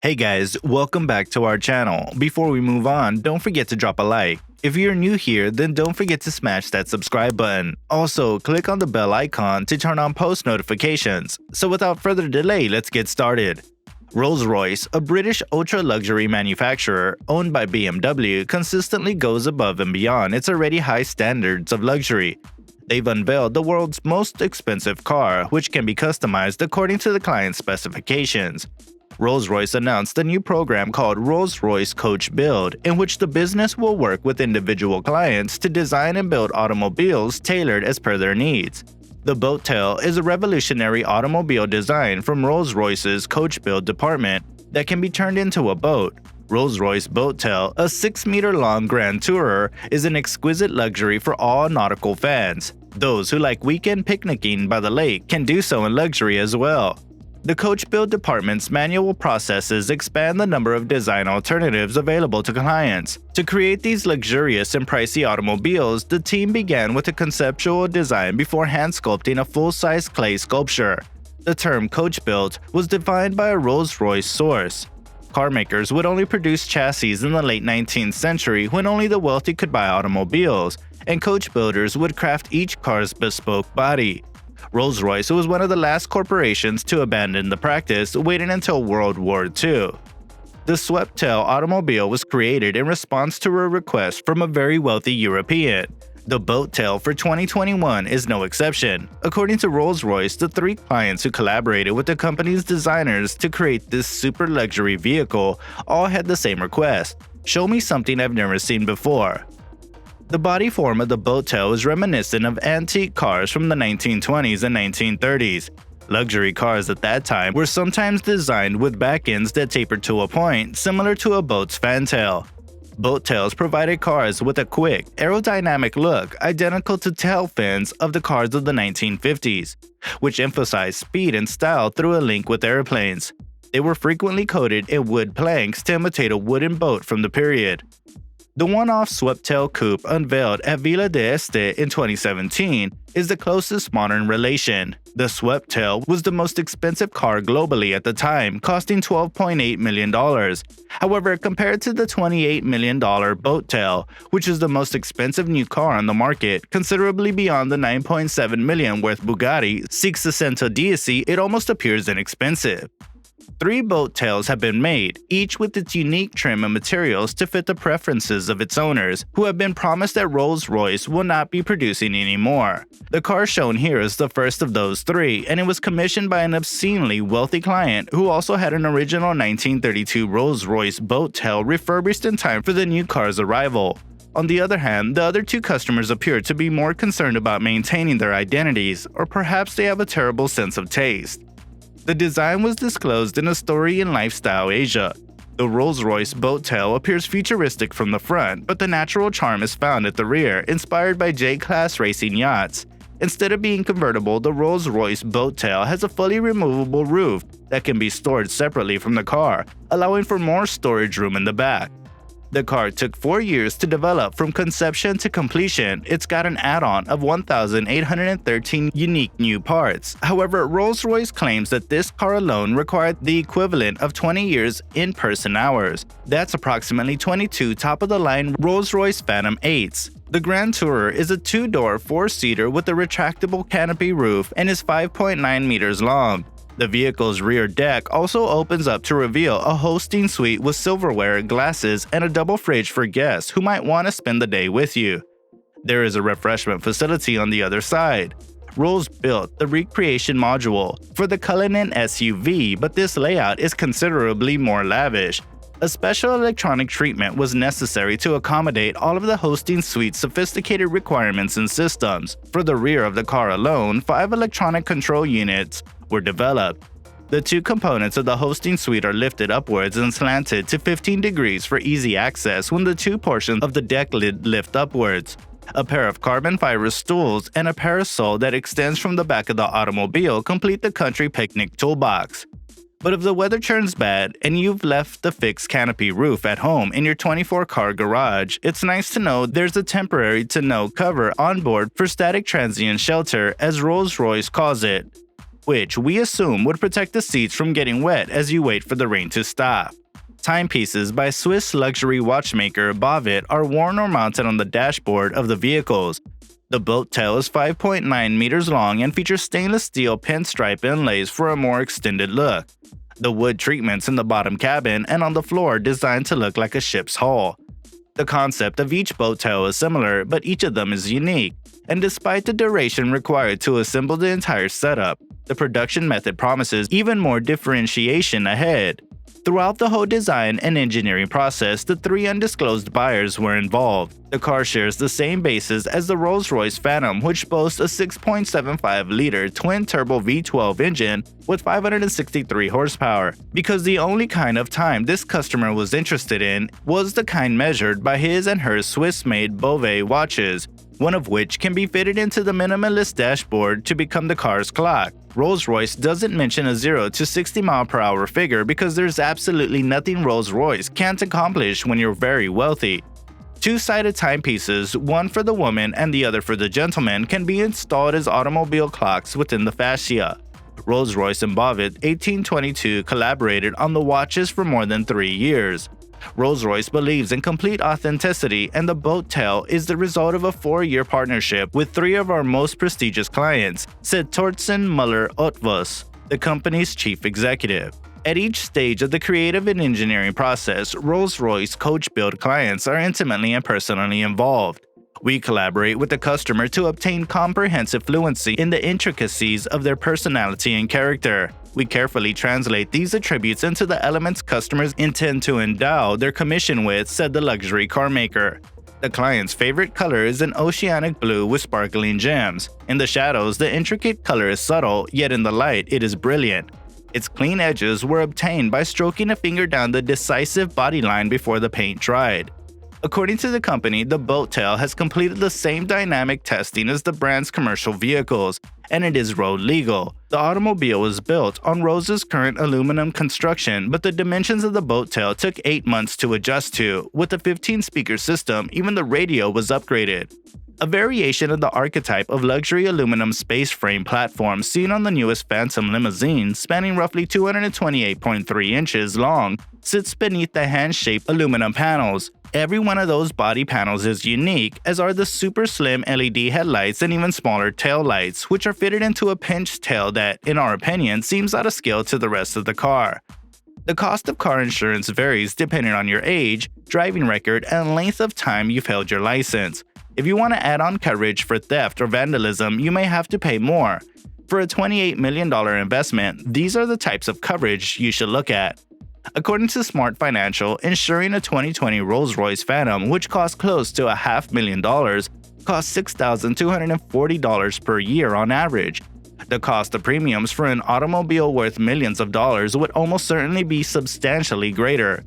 Hey guys, welcome back to our channel. Before we move on, don't forget to drop a like. If you're new here, then don't forget to smash that subscribe button. Also, click on the bell icon to turn on post notifications. So without further delay, let's get started. Rolls-Royce, a British ultra-luxury manufacturer owned by BMW, consistently goes above and beyond its already high standards of luxury. They've unveiled the world's most expensive car, which can be customized according to the client's specifications. Rolls-Royce announced a new program called Rolls-Royce Coachbuild, in which the business will work with individual clients to design and build automobiles tailored as per their needs. The boat tail is a revolutionary automobile design from Rolls-Royce's Coachbuild department that can be turned into a boat. Rolls-Royce Boat Tail, a 6-meter-long Grand Tourer, is an exquisite luxury for all nautical fans. Those who like weekend picnicking by the lake can do so in luxury as well. The Coachbuild department's manual processes expand the number of design alternatives available to clients. To create these luxurious and pricey automobiles, the team began with a conceptual design before hand sculpting a full-size clay sculpture. The term Coachbuild was defined by a Rolls-Royce source. Car makers would only produce chassis in the late 19th century when only the wealthy could buy automobiles, and coach builders would craft each car's bespoke body. Rolls-Royce was one of the last corporations to abandon the practice, waiting until World War II. The swept-tail automobile was created in response to a request from a very wealthy European. The boat tail for 2021 is no exception. According to Rolls-Royce, the 3 clients who collaborated with the company's designers to create this super luxury vehicle all had the same request: "Show me something I've never seen before." The body form of the boat tail is reminiscent of antique cars from the 1920s and 1930s. Luxury cars at that time were sometimes designed with back ends that tapered to a point, similar to a boat's fantail. Boat tails provided cars with a quick, aerodynamic look identical to tail fins of the cars of the 1950s, which emphasized speed and style through a link with airplanes. They were frequently coated in wood planks to imitate a wooden boat from the period. The one-off swept-tail coupe unveiled at Villa d'Este in 2017 is the closest modern relation. The swept-tail was the most expensive car globally at the time, costing $12.8 million. However, compared to the $28 million boat tail, which is the most expensive new car on the market, considerably beyond the $9.7 million worth Bugatti 600 DSC, it almost appears inexpensive. 3 boat tails have been made, each with its unique trim and materials to fit the preferences of its owners, who have been promised that Rolls-Royce will not be producing anymore. The car shown here is the first of those 3, and it was commissioned by an obscenely wealthy client who also had an original 1932 Rolls-Royce boat tail refurbished in time for the new car's arrival. On the other hand, the other 2 customers appear to be more concerned about maintaining their identities, or perhaps they have a terrible sense of taste. The design was disclosed in a story in Lifestyle Asia. The Rolls-Royce boat tail appears futuristic from the front, but the natural charm is found at the rear, inspired by J-class racing yachts. Instead of being convertible, the Rolls-Royce boat tail has a fully removable roof that can be stored separately from the car, allowing for more storage room in the back. The car took 4 years to develop from conception to completion. It's got an add-on of 1,813 unique new parts. However, Rolls-Royce claims that this car alone required the equivalent of 20 years in-person hours. That's approximately 22 top-of-the-line Rolls-Royce Phantom 8s. The Grand Tourer is a 2-door 4-seater with a retractable canopy roof and is 5.9 meters long. The vehicle's rear deck also opens up to reveal a hosting suite with silverware, glasses, and a double fridge for guests who might want to spend the day with you. There is a refreshment facility on the other side. Rolls built the recreation module for the Cullinan SUV, but this layout is considerably more lavish. A special electronic treatment was necessary to accommodate all of the hosting suite's sophisticated requirements and systems. For the rear of the car alone, 5 electronic control units were developed. The 2 components of the hosting suite are lifted upwards and slanted to 15 degrees for easy access when the 2 portions of the deck lid lift upwards. A pair of carbon fiber stools and a parasol that extends from the back of the automobile complete the country picnic toolbox. But if the weather turns bad and you've left the fixed canopy roof at home in your 24-car garage, it's nice to know there's a temporary to no cover on board for static transient shelter, as Rolls-Royce calls it. which we assume would protect the seats from getting wet as you wait for the rain to stop. Timepieces by Swiss luxury watchmaker Bovet are worn or mounted on the dashboard of the vehicles. The boat tail is 5.9 meters long and features stainless steel pinstripe inlays for a more extended look. The wood treatments in the bottom cabin and on the floor are designed to look like a ship's hull. The concept of each boat tail is similar, but each of them is unique, and despite the duration required to assemble the entire setup, the production method promises even more differentiation ahead. Throughout the whole design and engineering process, the three undisclosed buyers were involved. The car shares the same basis as the Rolls-Royce Phantom, which boasts a 6.75-liter twin-turbo V12 engine with 563 horsepower, because the only kind of time this customer was interested in was the kind measured by his and her Swiss-made Bovet watches, one of which can be fitted into the minimalist dashboard to become the car's clock. Rolls-Royce doesn't mention a 0 to 60 mph figure because there's absolutely nothing Rolls-Royce can't accomplish when you're very wealthy. Two-sided timepieces, one for the woman and the other for the gentleman, can be installed as automobile clocks within the fascia. Rolls-Royce and Bovet 1822 collaborated on the watches for more than 3 years. Rolls-Royce believes in complete authenticity, and the boat tail is the result of a 4-year partnership with 3 of our most prestigious clients, said Torsten Müller-Otvus, the company's chief executive. At each stage of the creative and engineering process, Rolls-Royce Coachbuild clients are intimately and personally involved. We collaborate with the customer to obtain comprehensive fluency in the intricacies of their personality and character. We carefully translate these attributes into the elements customers intend to endow their commission with, said the luxury car maker. The client's favorite color is an oceanic blue with sparkling gems. In the shadows, the intricate color is subtle, yet in the light, it is brilliant. Its clean edges were obtained by stroking a finger down the decisive body line before the paint dried. According to the company, the boat tail has completed the same dynamic testing as the brand's commercial vehicles, and it is road legal. The automobile was built on Rose's current aluminum construction, but the dimensions of the boat tail took 8 months to adjust to. With a 15-speaker system, even the radio was upgraded. A variation of the archetype of luxury aluminum space frame platform seen on the newest Phantom limousine, spanning roughly 228.3 inches long, sits beneath the hand-shaped aluminum panels. Every one of those body panels is unique, as are the super slim LED headlights and even smaller tail lights, which are fitted into a pinched tail that, in our opinion, seems out of scale to the rest of the car. The cost of car insurance varies depending on your age, driving record, and length of time you've held your license. If you want to add on coverage for theft or vandalism, you may have to pay more. For a $28 million investment, these are the types of coverage you should look at. According to Smart Financial, insuring a 2020 Rolls-Royce Phantom, which costs close to $500,000, costs $6,240 per year on average. The cost of premiums for an automobile worth millions of dollars would almost certainly be substantially greater.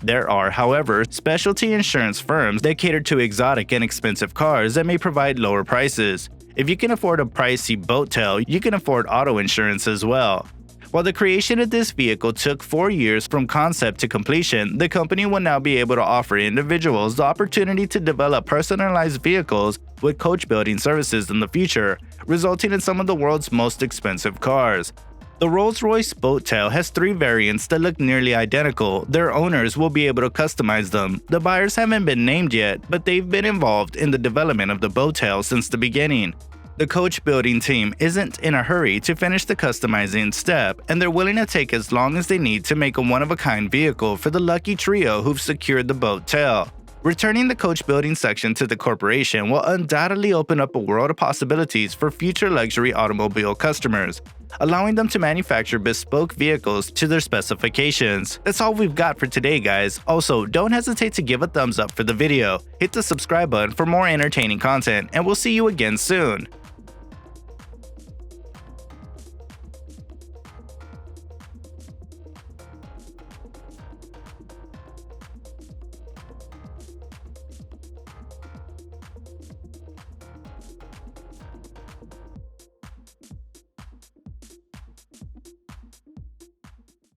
There are, however, specialty insurance firms that cater to exotic and expensive cars that may provide lower prices. If you can afford a pricey boat tail, you can afford auto insurance as well. While the creation of this vehicle took 4 years from concept to completion, the company will now be able to offer individuals the opportunity to develop personalized vehicles with coach building services in the future, resulting in some of the world's most expensive cars. The Rolls-Royce boat tail has 3 variants that look nearly identical. Their owners will be able to customize them. The buyers haven't been named yet, but they've been involved in the development of the boat tail since the beginning. The coach building team isn't in a hurry to finish the customizing step, and they're willing to take as long as they need to make a one-of-a-kind vehicle for the lucky trio who've secured the boat tail. Returning the coach building section to the corporation will undoubtedly open up a world of possibilities for future luxury automobile customers, allowing them to manufacture bespoke vehicles to their specifications. That's all we've got for today, guys. Also, don't hesitate to give a thumbs up for the video, hit the subscribe button for more entertaining content, and we'll see you again soon.